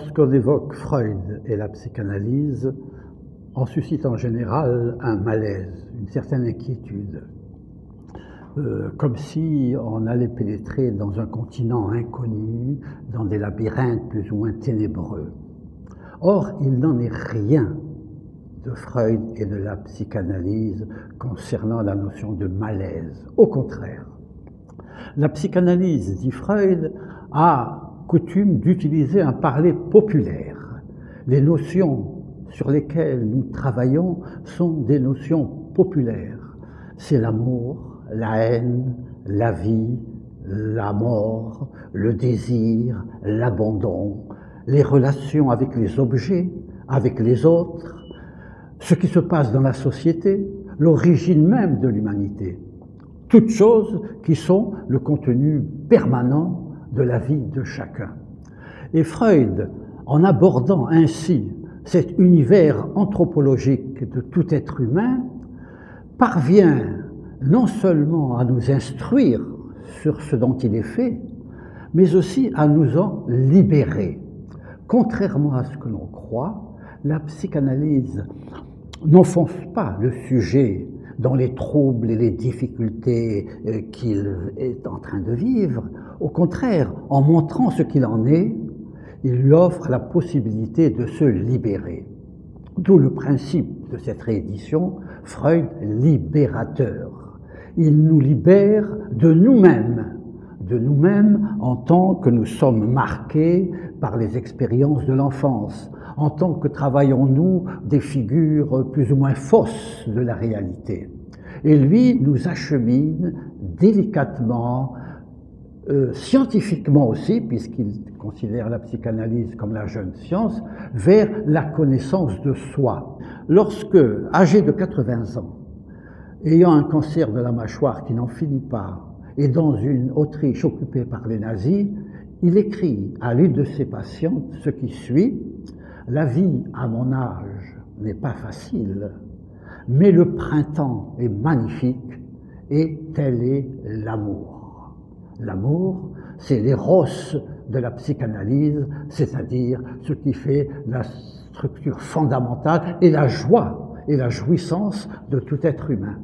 Lorsqu'on évoque Freud et la psychanalyse, on suscite en général un malaise, une certaine inquiétude, comme si on allait pénétrer dans un continent inconnu, dans des labyrinthes plus ou moins ténébreux. Or, il n'en est rien de Freud et de la psychanalyse concernant la notion de malaise. Au contraire, la psychanalyse, dit Freud, a coutume d'utiliser un parler populaire. Les notions sur lesquelles nous travaillons sont des notions populaires. C'est l'amour, la haine, la vie, la mort, le désir, l'abandon, les relations avec les objets, avec les autres, ce qui se passe dans la société, l'origine même de l'humanité. Toutes choses qui sont le contenu permanent de la vie de chacun. Et Freud, en abordant ainsi cet univers anthropologique de tout être humain, parvient non seulement à nous instruire sur ce dont il est fait, mais aussi à nous en libérer. Contrairement à ce que l'on croit, la psychanalyse n'enfonce pas le sujet dans les troubles et les difficultés qu'il est en train de vivre. Au contraire, en montrant ce qu'il en est, il lui offre la possibilité de se libérer. D'où le principe de cette réédition, Freud libérateur. Il nous libère de nous-mêmes en tant que nous sommes marqués par les expériences de l'enfance, en tant que travaillons-nous des figures plus ou moins fausses de la réalité. Et lui nous achemine délicatement, scientifiquement aussi, puisqu'il considère la psychanalyse comme la jeune science, vers la connaissance de soi. Lorsque, âgé de 80 ans, ayant un cancer de la mâchoire qui n'en finit pas, et dans une Autriche occupée par les nazis, il écrit à l'une de ses patientes ce qui suit: « La vie à mon âge n'est pas facile, mais le printemps est magnifique et tel est l'amour. » L'amour, c'est l'éros de la psychanalyse, c'est-à-dire ce qui fait la structure fondamentale et la joie et la jouissance de tout être humain.